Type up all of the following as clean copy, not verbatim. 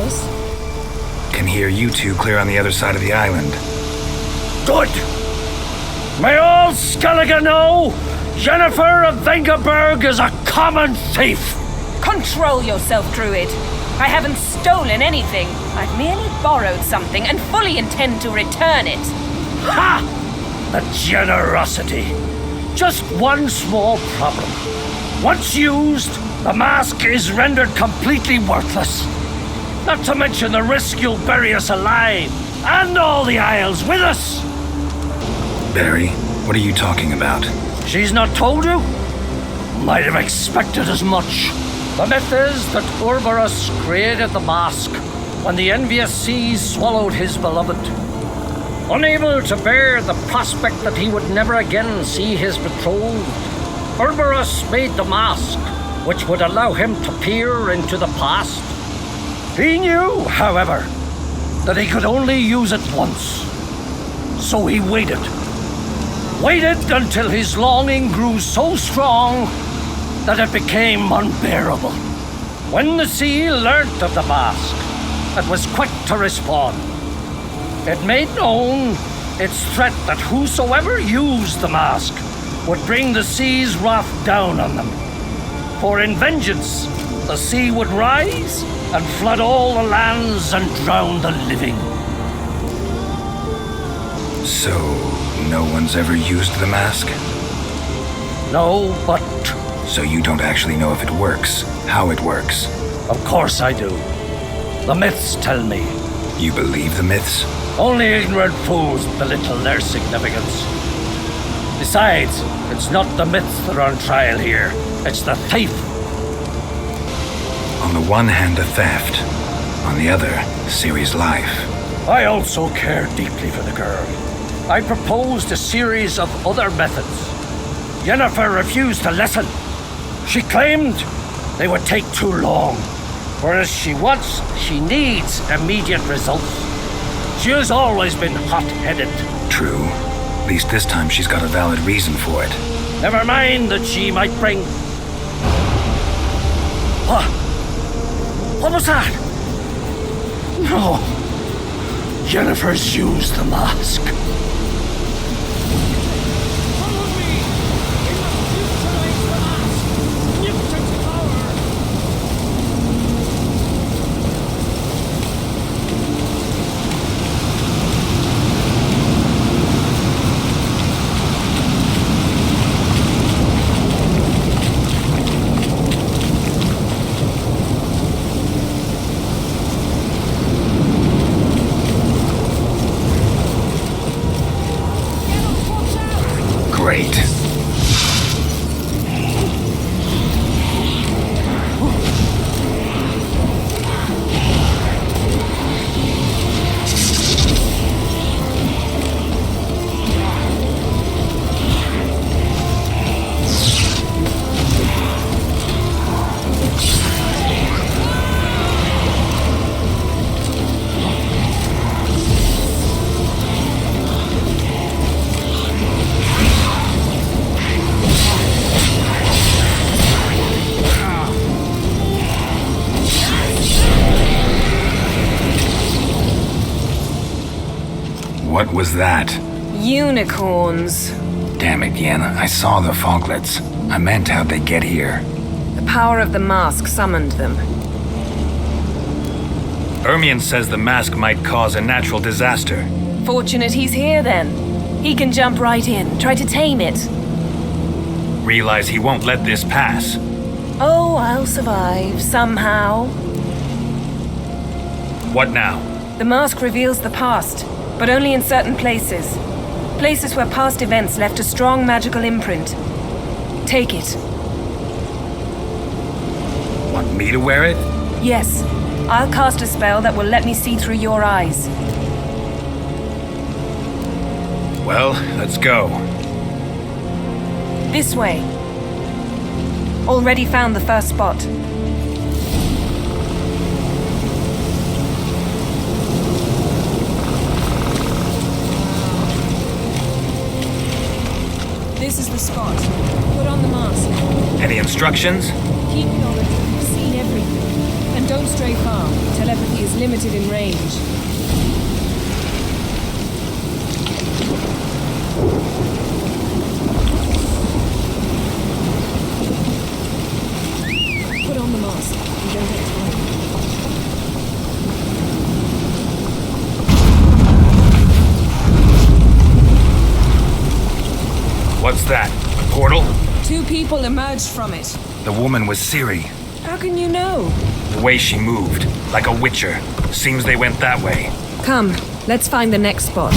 Yes? Can hear you two clear on the other side of the island. Good! May all Skellige know Yennefer of Vengerberg is a common thief! Control yourself, Druid. I haven't stolen anything. I've merely borrowed something and fully intend to return it. Ha! The generosity. Just one small problem. Once used, the mask is rendered completely worthless. Not to mention the risk you'll bury us alive, and all the Isles with us. Barry, what are you talking about? She's not told you? Might have expected as much. The myth is that Uroboros created the mask when the envious seas swallowed his beloved. Unable to bear the prospect that he would never again see his betrothed, Uroboros made the mask, which would allow him to peer into the past. He knew, however, that he could only use it once. So he waited. Waited until his longing grew so strong that it became unbearable. When the sea learnt of the mask, it was quick to respond. It made known its threat that whosoever used the mask would bring the sea's wrath down on them. For in vengeance, the sea would rise and flood all the lands and drown the living. So, no one's ever used the mask? No, but... So you don't actually know if it works, how it works? Of course I do. The myths tell me. You believe the myths? Only ignorant fools belittle their significance. Besides, it's not the myths that are on trial here. It's the thief. On the one hand, a theft. On the other, Ciri's life. I also care deeply for the girl. I proposed a series of other methods. Yennefer refused to listen. She claimed they would take too long, whereas she needs immediate results. She has always been hot-headed. True. At least this time she's got a valid reason for it. Never mind that she might bring... What was that? No. Yennefer's used the mask. Great. What was that? Unicorns. Damn it, Yen. I saw the foglets. I meant how'd they get here? The power of the mask summoned them. Ermion says the mask might cause a natural disaster. Fortunate he's here, then. He can jump right in, try to tame it. Realize he won't let this pass. Oh, I'll survive, somehow. What now? The mask reveals the past, but only in certain places. Places where past events left a strong magical imprint. Take it. Want me to wear it? Yes. I'll cast a spell that will let me see through your eyes. Well, let's go. This way. Already found the first spot. This is the spot. Put on the mask. Any instructions? Keep knowledge that you've seen everything. And don't Don't stray far. Telepathy is limited in range. Put on the mask. We don't have time. What's that? A portal? 2 people emerged from it. The woman was Ciri. How can you know? The way she moved, like a witcher. Seems they went that way. Come, let's find the next spot.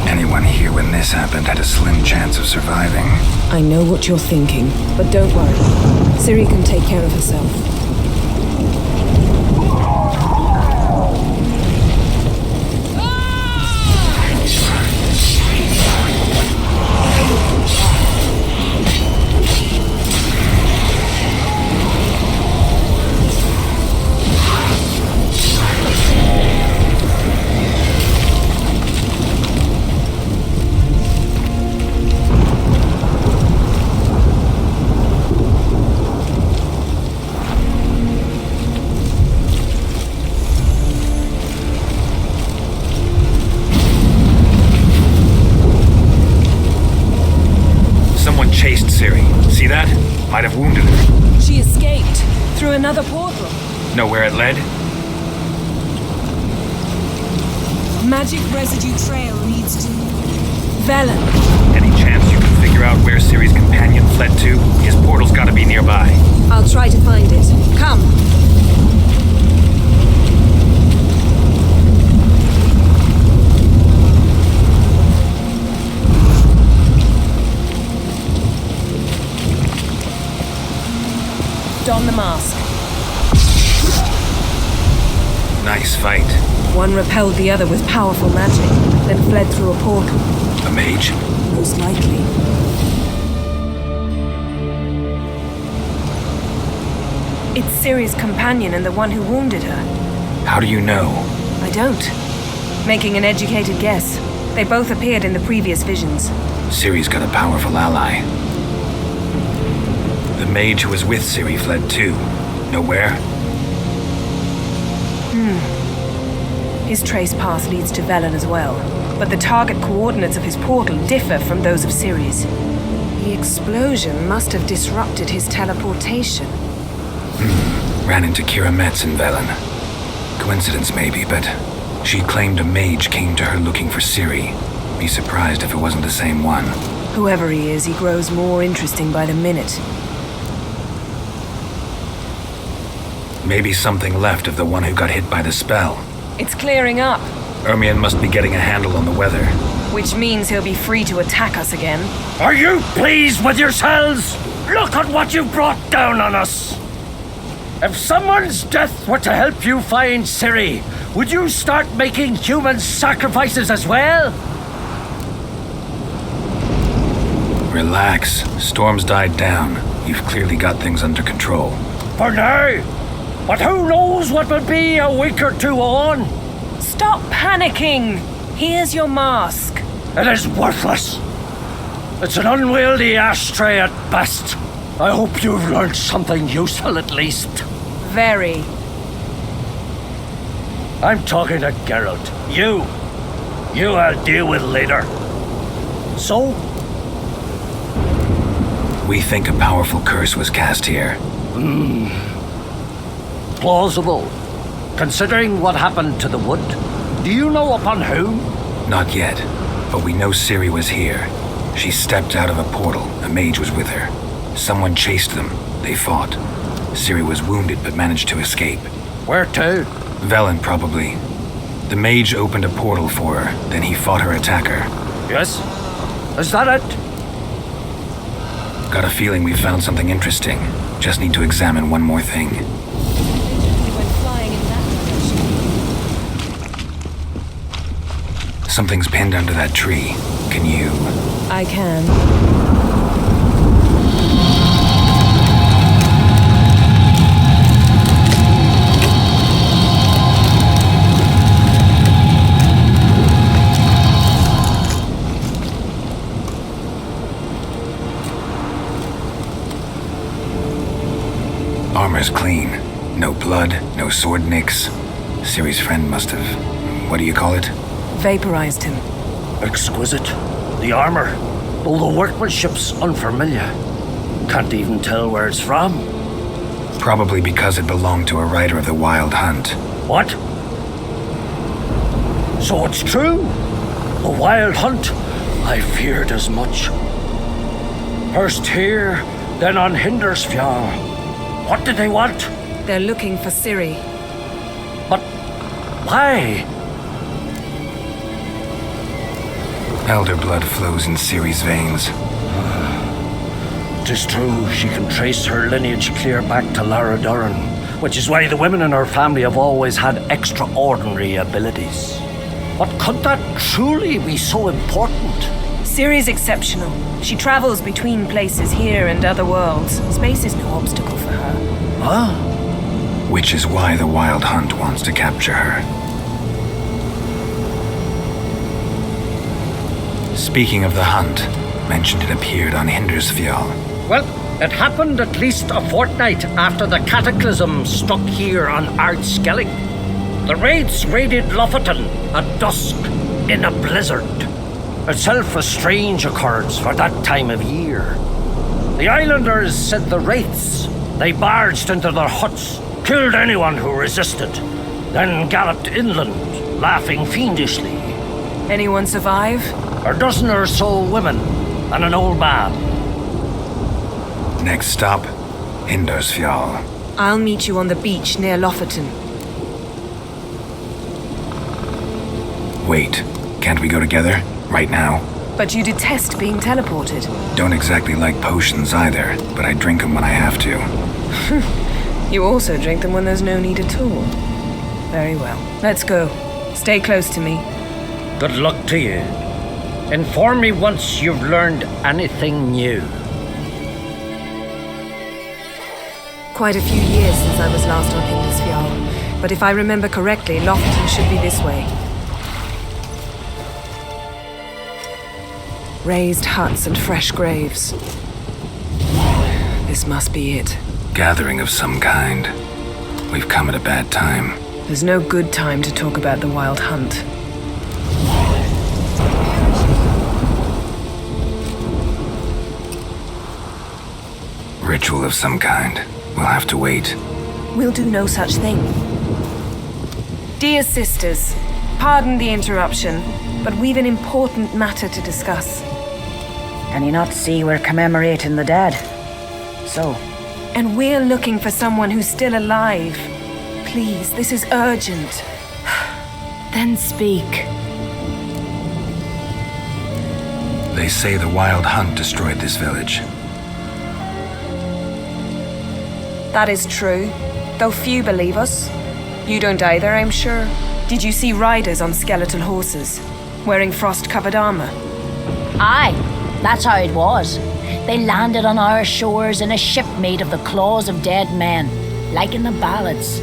Anyone here when this happened had a slim chance of surviving. I know what you're thinking, but don't worry. Ciri can take care of herself. Chased Ciri. See that? Might have wounded her. She escaped through another portal. Know where it led? Magic residue trail leads to Velen. Any chance you can figure out where Ciri's companion fled to? His portal's gotta be nearby. I'll try to find it. Come. Don the mask. Nice fight. One repelled the other with powerful magic, then fled through a portal. A mage? Most likely. It's Ciri's companion and the one who wounded her. How do you know? I don't. Making an educated guess. They both appeared in the previous visions. Ciri's got a powerful ally. The mage who was with Ciri fled too. Know where? His trace path leads to Velen as well, but the target coordinates of his portal differ from those of Ciri's. The explosion must have disrupted his teleportation. Ran into Kira Metz in Velen. Coincidence maybe, but she claimed a mage came to her looking for Ciri. Be surprised if it wasn't the same one. Whoever he is, he grows more interesting by the minute. Maybe something left of the one who got hit by the spell. It's clearing up, Ermion must be getting a handle on the weather. which means he'll be free to attack us again. Are you pleased with yourselves? Look at what you brought down on us! If someone's death were to help you find Ciri, would you start making human sacrifices as well? Relax. Storm's died down. You've clearly got things under control. For now. But who knows what will be a week or two on? Stop panicking! Here's your mask. It is worthless. It's an unwieldy ashtray at best. I hope you've learned something useful at least. Very. I'm talking to Geralt. You I'll deal with later. So? We think a powerful curse was cast here. Plausible. Considering what happened to the wood, do you know upon whom? Not yet, but we know Ciri was here. She stepped out of a portal. A mage was with her. Someone chased them. They fought. Ciri was wounded but managed to escape. Where to? Velen, probably. The mage opened a portal for her, then he fought her attacker. Yes? Is that it? Got a feeling we found something interesting. Just need to examine one more thing. We went flying in that direction. Something's pinned under that tree. Can you... I can. armor's clean. No blood, no sword nicks. Ciri's friend must have... what do you call it? Vaporized him. Exquisite. The armor, although workmanship's unfamiliar. Can't even tell where it's from. Probably because it belonged to a rider of the Wild Hunt. What? So it's true? The Wild Hunt? I feared as much. First here, then on Hindarsfjall. What did they want? They're looking for Ciri. But why? Elder blood flows in Ciri's veins. Tis true, she can trace her lineage clear back to Lara Duran, which is why the women in her family have always had extraordinary abilities. But could that truly be so important? Ciri's exceptional. She travels between places here and other worlds. Space is no obstacle for her. Huh? Which is why the Wild Hunt wants to capture her. Speaking of the hunt, mentioned it appeared on Hindarsfjall. Well, it happened at least a fortnight after the cataclysm struck here on Skellige. The raids raided Lofoten at dusk in a blizzard. Itself a strange occurrence for that time of year. The islanders said the wraiths. They barged into their huts, killed anyone who resisted, then galloped inland, laughing fiendishly. Anyone survive? A dozen or so women and an old man. Next stop, Hindarsfjall. I'll meet you on the beach near Lofoten. Wait, can't we go together? Right now? But you detest being teleported. Don't exactly like potions either, but I drink them when I have to. You also drink them when there's no need at all. Very well. Let's go. Stay close to me. Good luck to you. Inform me once you've learned anything new. Quite a few years since I was last on Hindarsfjall, but if I remember correctly, Lofoten should be this way. Raised huts and fresh graves. This must be it. Gathering of some kind. We've come at a bad time. There's no good time to talk about the Wild Hunt. Ritual of some kind. We'll have to wait. We'll do no such thing. Dear sisters, pardon the interruption, but we've an important matter to discuss. Can you not see we're commemorating the dead? So? And we're looking for someone who's still alive. Please, this is urgent. Then speak. They say the Wild Hunt destroyed this village. That is true, though few believe us. You don't either, I'm sure. Did you see riders on skeletal horses, wearing frost-covered armor? Aye, that's how it was. They landed on our shores in a ship made of the claws of dead men, like in the ballads.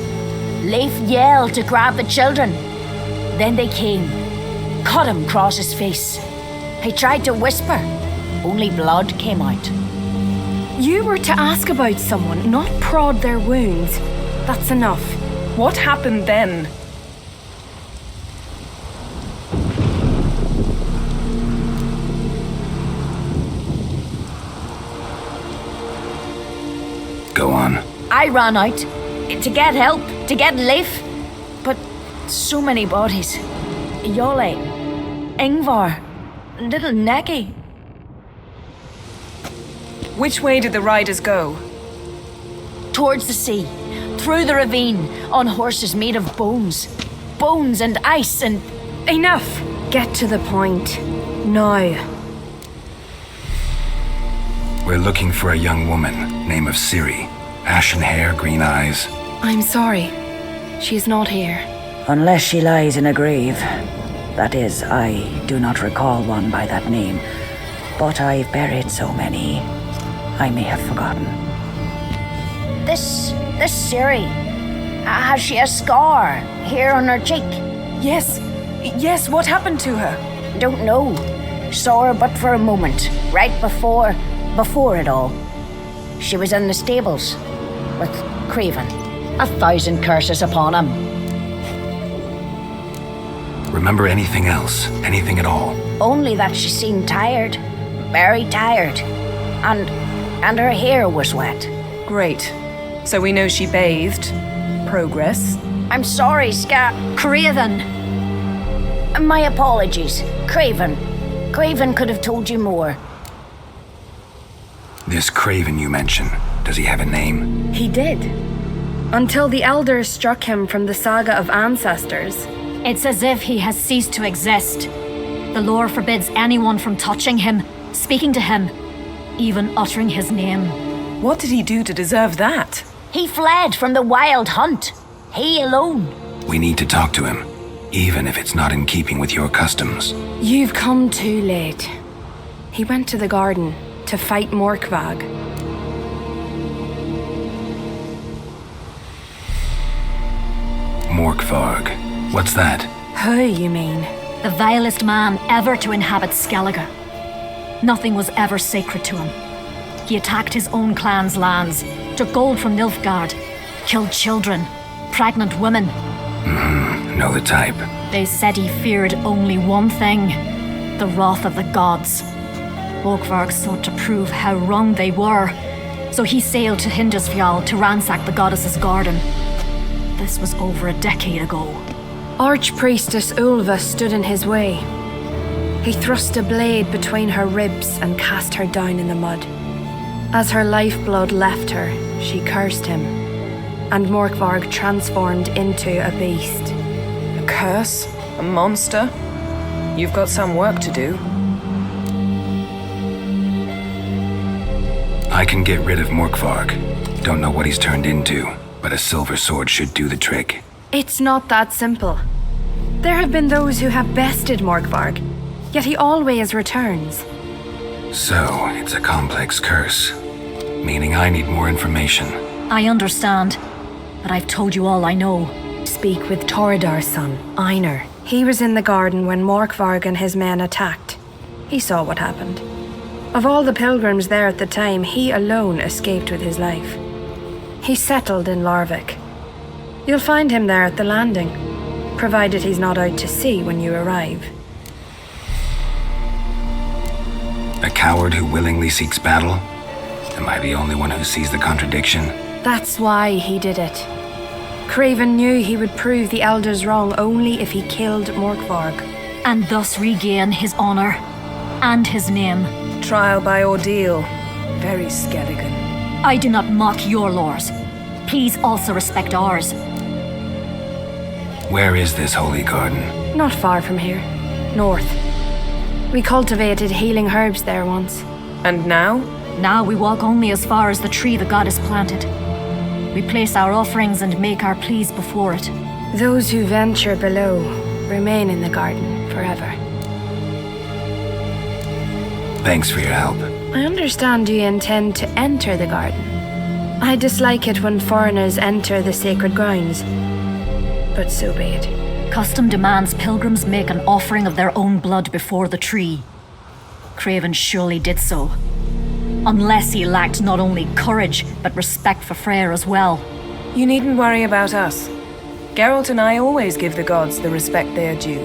Leif yelled to grab the children. Then they came, cut him across his face. He tried to whisper, only blood came out. You were to ask about someone, not prod their wounds. That's enough. What happened then? Go on. I ran out to get help, to get Leif. But so many bodies. Yolle, Ingvar, little Neki. Which way did the riders go? Towards the sea, through the ravine, on horses made of bones. Bones and ice and... Enough! Get to the point. Now. We're looking for a young woman, name of Ciri. Ashen hair, green eyes. I'm sorry. She is not here. Unless she lies in a grave. That is, I do not recall one by that name. But I've buried so many, I may have forgotten. This Ciri, has she a scar here on her cheek? Yes, what happened to her? Don't know. Saw her but for a moment, right before it all. She was in the stables. with Craven. 1,000 curses upon him. Remember anything else? Anything at all? Only that she seemed tired. Very tired. And her hair was wet. Great. So we know she bathed. Progress. I'm sorry, Craven! My apologies. Craven. Craven could have told you more. This Craven you mention, does he have a name? He did. Until the elders struck him from the saga of ancestors. It's as if he has ceased to exist. The lore forbids anyone from touching him, speaking to him, even uttering his name. What did he do to deserve that? He fled from the wild hunt. He alone. We need to talk to him, even if it's not in keeping with your customs. You've come too late. He went to the garden to fight Morkvag. Morkvarg. What's that? Who, you mean? The vilest man ever to inhabit Skellige. Nothing was ever sacred to him. He attacked his own clan's lands, took gold from Nilfgaard, killed children, pregnant women. Know the type. They said he feared only one thing, the wrath of the gods. Morkvarg sought to prove how wrong they were, so he sailed to Hindarsfjall to ransack the goddess's garden. This was over a decade ago. Archpriestess Ulva stood in his way. He thrust a blade between her ribs and cast her down in the mud. As her lifeblood left her, she cursed him, and Morkvarg transformed into a beast. A curse? A monster? You've got some work to do. I can get rid of Morkvarg. Don't know what he's turned into, but a silver sword should do the trick. It's not that simple. There have been those who have bested Morkvarg, yet he always returns. So, it's a complex curse, meaning I need more information. I understand, but I've told you all I know. Speak with Torridar's son, Einar. He was in the garden when Morkvarg and his men attacked. He saw what happened. Of all the pilgrims there at the time, he alone escaped with his life. He settled in Larvik. You'll find him there at the landing, provided he's not out to sea when you arrive. A coward who willingly seeks battle? Am I the only one who sees the contradiction? That's why he did it. Craven knew he would prove the elders wrong only if he killed Morkvarg. And thus regain his honor and his name. Trial by ordeal. Very Skellige. I do not mock your laws. Please also respect ours. Where is this holy garden? Not far from here. North. We cultivated healing herbs there once. And now? Now we walk only as far as the tree the goddess planted. We place our offerings and make our pleas before it. Those who venture below remain in the garden forever. Thanks for your help. I understand you intend to enter the garden. I dislike it when foreigners enter the sacred grounds, but so be it. Custom demands pilgrims make an offering of their own blood before the tree. Craven surely did so. Unless he lacked not only courage, but respect for Freya as well. You needn't worry about us. Geralt and I always give the gods the respect they are due.